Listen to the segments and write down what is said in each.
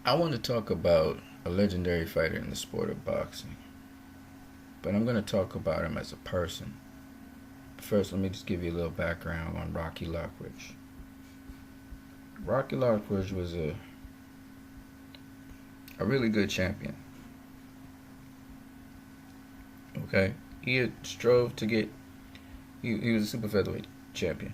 I want to talk about a legendary fighter in the sport of boxing, but I'm going to talk about him as a person. First, let me just give you a little background on Rocky Lockridge. Rocky Lockridge was a really good champion. Okay, he had strove to get. He was a super featherweight champion.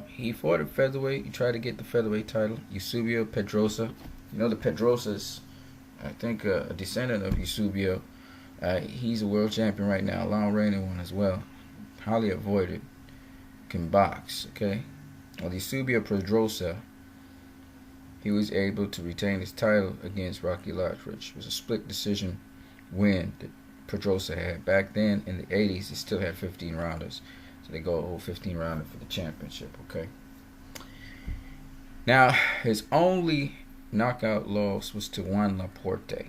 He fought at featherweight. He tried to get the featherweight title. Eusebio Pedrosa. You know the Pedrosas. I think a descendant of Eusebio. He's a world champion right now. Long reigning one as well. Highly avoided. Can box. Okay. Well, Eusebio Pedrosa. He was able to retain his title against Rocky Lockridge. It was a split decision win that Pedrosa had. Back then in the 80s, he still had 15 rounders. So they go a whole 15 rounder for the championship, okay? Now, his only knockout loss was to Juan Laporte.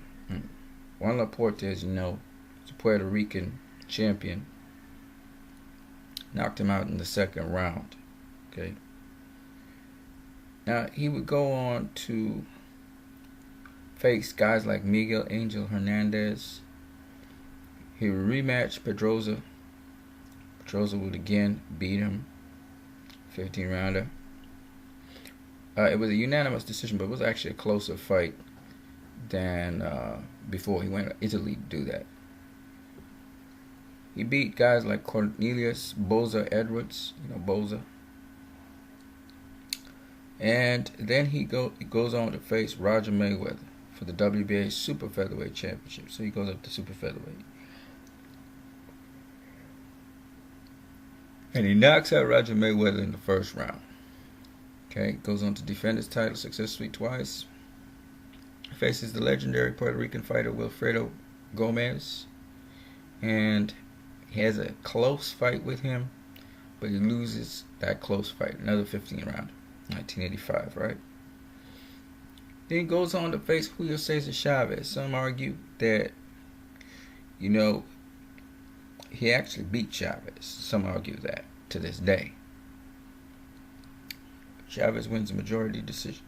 Juan Laporte, as you know, is a Puerto Rican champion. Knocked him out in the second round, okay? Now, he would go on to face guys like Miguel Angel Hernandez. He would rematch Pedrosa. Pedrosa would again beat him. 15 rounder. It was a unanimous decision, but it was actually a closer fight than before. He went to Italy to do that. He beat guys like Cornelius Boza Edwards. You know Boza. And then he goes on to face Roger Mayweather for the WBA Super Featherweight Championship. So he goes up to Super Featherweight. And he knocks out Roger Mayweather in the first round. Okay, goes on to defend his title successfully twice. Faces the legendary Puerto Rican fighter Wilfredo Gomez. And he has a close fight with him, but he loses that close fight. Another 15 round. 1985, right? Then he goes on to face Julio Cesar Chavez. Some argue that, he actually beat Chavez. Some argue that to this day. Chavez wins a majority decision.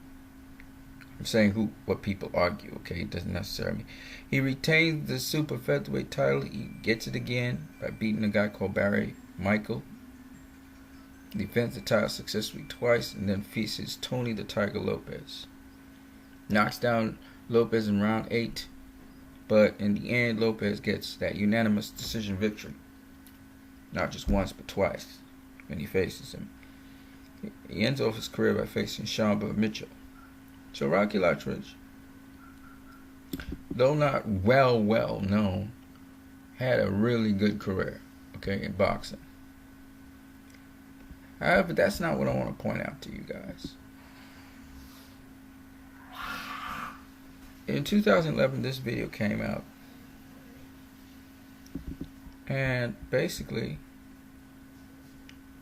I'm saying what people argue, okay? It doesn't necessarily mean. He retains the super featherweight title. He gets it again by beating a guy called Barry Michael. Defends the title successfully twice and then faces Tony the Tiger Lopez. Knocks down Lopez in round 8. But in the end, Lopez gets that unanimous decision victory. Not just once, but twice when he faces him. He ends off his career by facing Sean Mitchell. So Rocky Lockridge, though not well known, had a really good career, okay, in boxing. However, that's not what I want to point out to you guys. In 2011, this video came out. And basically,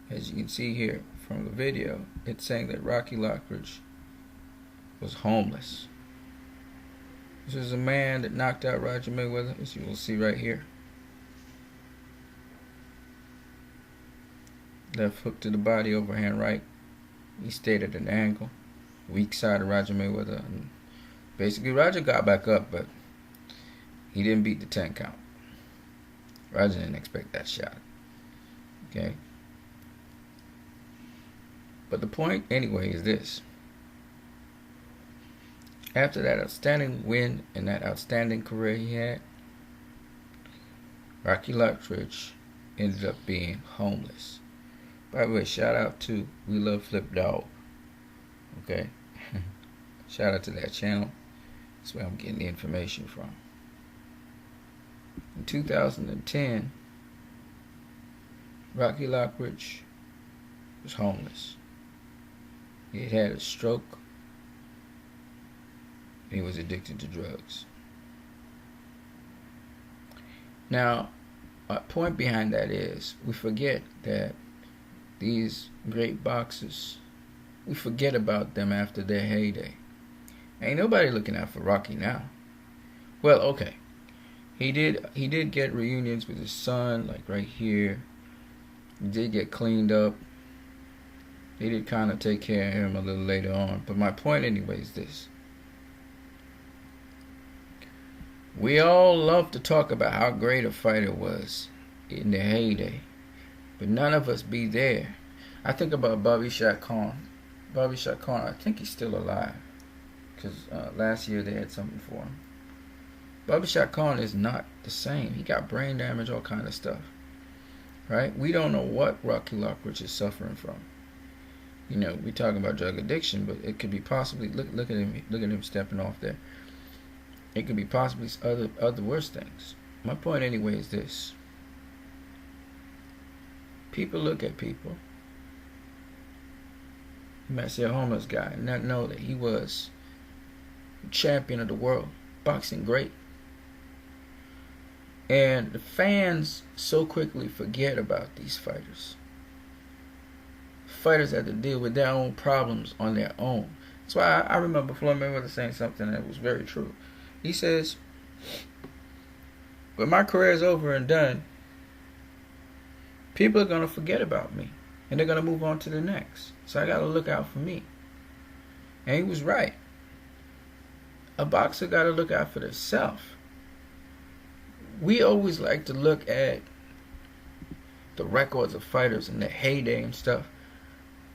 as you can see here from the video, it's saying that Rocky Lockridge was homeless. This is a man that knocked out Roger Mayweather, as you will see right here. Left hook to the body, overhand right. He stayed at an angle. Weak side of Roger Mayweather. And basically, Roger got back up, but he didn't beat the 10 count. Roger didn't expect that shot. Okay? But the point, anyway, is this. After that outstanding win and that outstanding career he had, Rocky Lockridge ended up being homeless. By the way, shout out to We Love Flip Dog. Okay? Shout out to that channel. That's where I'm getting the information from. In 2010, Rocky Lockridge was homeless. He had had a stroke. He was addicted to drugs. Now, my point behind that is we forget that these great boxers, we forget about them after their heyday. Ain't nobody looking out for Rocky now. Well, okay. He did get reunions with his son, like right here. He did get cleaned up. They did kind of take care of him a little later on. But my point anyway is this. We all love to talk about how great a fighter was in the heyday, but none of us be there. I think about Bobby Shaq Khan. Bobby Shaq Khan, I think he's still alive, because last year they had something for him. Bobby Shaq Khan is not the same. He got brain damage, all kind of stuff. Right? We don't know what Rocky Lockridge is suffering from. You know, we talking about drug addiction, but it could be possibly look at him stepping off there. It could be possibly other worse things. My point anyway is this. People look at people. You might see a homeless guy and not know that he was champion of the world, boxing great. And the fans so quickly forget about these fighters. Fighters have to deal with their own problems on their own. That's why I remember Floyd Mayweather saying something that was very true. He says, when my career is over and done, people are going to forget about me. And they're going to move on to the next. So I got to look out for me. And he was right. A boxer got to look out for themselves. We always like to look at the records of fighters in their heyday and stuff.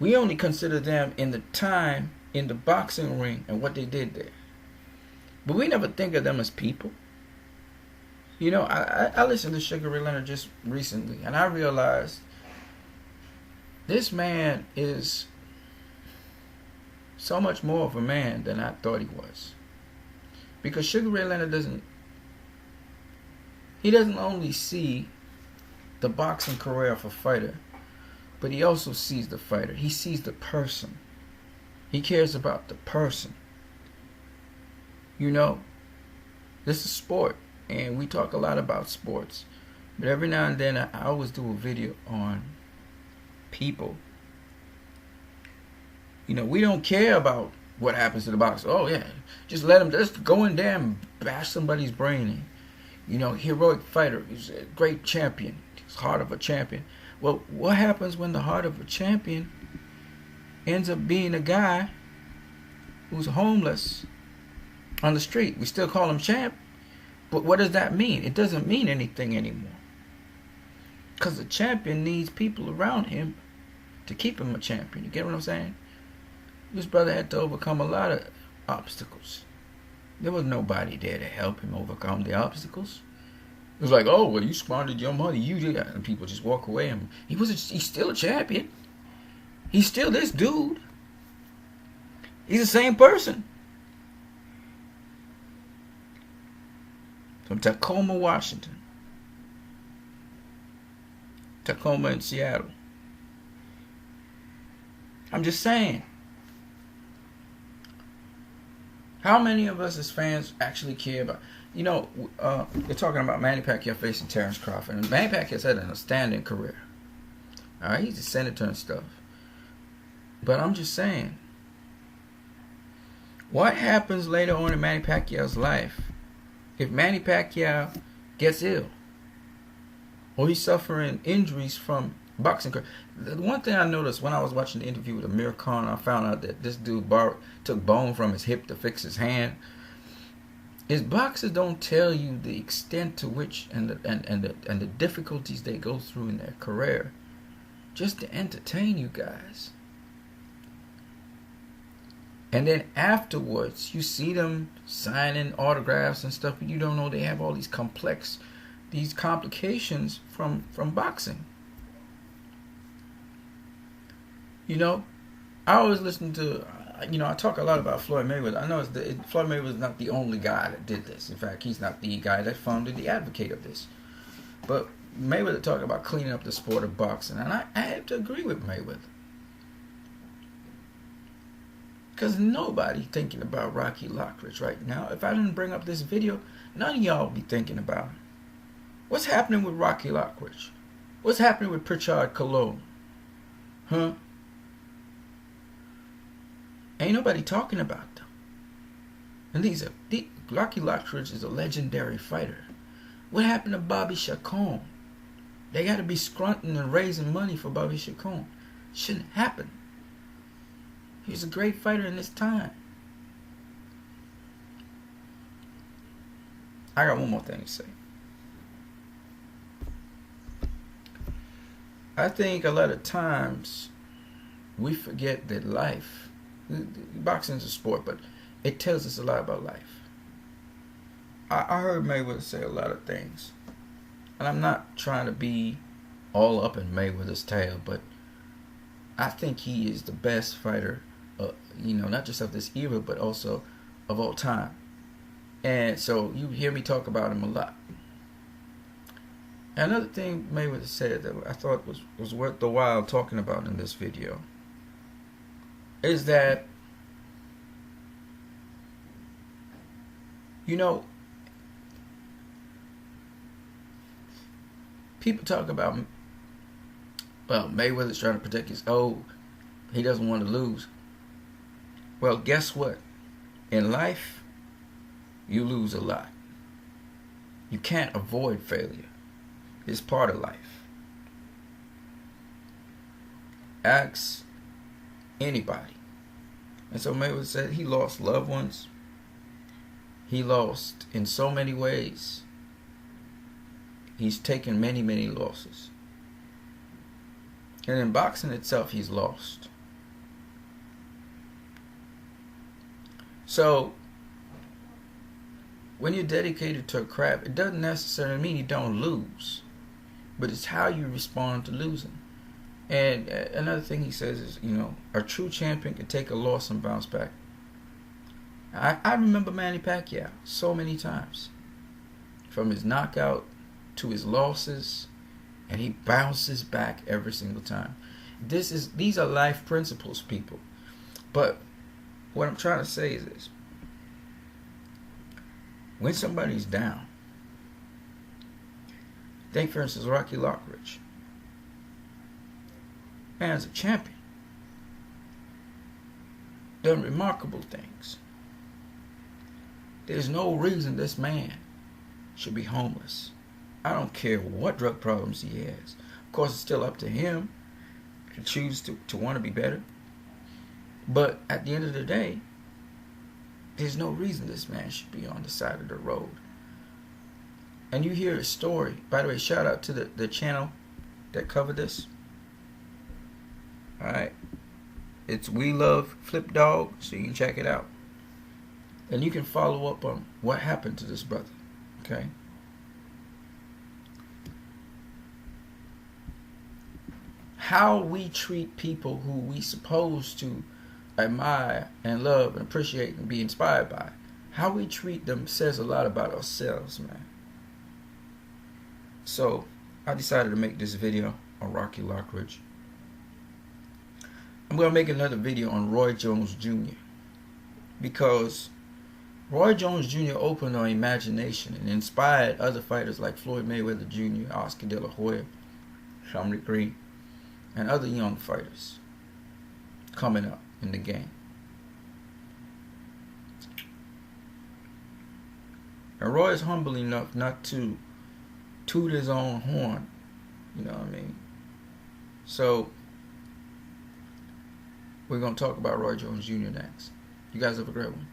We only consider them in the time in the boxing ring and what they did there. But we never think of them as people. You know, I listened to Sugar Ray Leonard just recently, and I realized this man is so much more of a man than I thought he was. Because Sugar Ray Leonard doesn't only see the boxing career of a fighter, but he also sees the fighter. He sees the person. He cares about the person. You know, this is sport, and we talk a lot about sports. But every now and then, I always do a video on people. You know, we don't care about what happens to the boxer. Oh, yeah, just let him just go in there and bash somebody's brain in. You know, heroic fighter. He's a great champion. He's heart of a champion. Well, what happens when the heart of a champion ends up being a guy who's homeless on the street? We still call him champ, but what does that mean? It doesn't mean anything anymore. Because the champion needs people around him to keep him a champion. You get what I'm saying? This brother had to overcome a lot of obstacles. There was nobody there to help him overcome the obstacles. It was like, oh, well, you squandered your money. You did that. And people just walk away. And he's still a champion. He's still this dude. He's the same person. From Tacoma, Washington. Tacoma in Seattle. I'm just saying. How many of us as fans actually care about... You know, they're talking about Manny Pacquiao facing Terrence Crawford. And Manny Pacquiao's had an outstanding career. Alright, he's a senator and stuff. But I'm just saying. What happens later on in Manny Pacquiao's life if Manny Pacquiao gets ill? Or he's suffering injuries from boxing. The one thing I noticed when I was watching the interview with Amir Khan, I found out that this dude took bone from his hip to fix his hand. Is boxers don't tell you the extent to which and the difficulties they go through in their career just to entertain you guys. And then afterwards, you see them signing autographs and stuff, but you don't know they have all these complications from boxing. You know, I always listen to, I talk a lot about Floyd Mayweather. I know Floyd Mayweather is not the only guy that did this. In fact, he's not the guy that founded the advocate of this. But Mayweather talked about cleaning up the sport of boxing, and I have to agree with Mayweather. Because nobody thinking about Rocky Lockridge right now. If I didn't bring up this video, none of y'all would be thinking about it. What's happening with Rocky Lockridge? What's happening with Pritchard Cologne? Huh? Ain't nobody talking about them. And Rocky Lockridge is a legendary fighter. What happened to Bobby Chacon? They got to be scrunting and raising money for Bobby Chacon. Shouldn't happen. He was a great fighter in his time. I got one more thing to say. I think a lot of times we forget that life, boxing is a sport, but it tells us a lot about life. I heard Mayweather say a lot of things, and I'm not trying to be all up in Mayweather's tail, but I think he is the best fighter, not just of this era, but also of all time. And so you hear me talk about him a lot. Another thing Mayweather said that I thought was worth the while talking about in this video is that, people talk about, well, Mayweather's trying to protect he doesn't want to lose. Well, guess what? In life, you lose a lot. You can't avoid failure. It's part of life. Ask anybody. And so Mayweather said he lost loved ones. He lost in so many ways. He's taken many, many losses. And in boxing itself, he's lost. So, when you're dedicated to a craft, it doesn't necessarily mean you don't lose. But it's how you respond to losing. And another thing he says is, a true champion can take a loss and bounce back. I remember Manny Pacquiao so many times. From his knockout to his losses, and he bounces back every single time. These are life principles, people. But what I'm trying to say is this. When somebody's down, think for instance Rocky Lockridge. Man's a champion. Done remarkable things. There's no reason this man should be homeless. I don't care what drug problems he has. Of course, it's still up to him to choose to want to be better. But at the end of the day, there's no reason this man should be on the side of the road. And you hear a story. By the way, shout out to the channel that covered this. Alright. It's We Love Flip Dog, so you can check it out. And you can follow up on what happened to this brother. Okay? How we treat people who we supposed to admire and love and appreciate and be inspired by, how we treat them says a lot about ourselves, man. So I decided to make this video on Rocky Lockridge. I'm going to make another video on Roy Jones Jr. because Roy Jones Jr. opened our imagination and inspired other fighters like Floyd Mayweather Jr., Oscar De La Hoya, Shamrock Green, and other young fighters coming up in the game. And Roy is humble enough not to toot his own horn. You know what I mean? So, we're going to talk about Roy Jones Jr. next. You guys have a great one.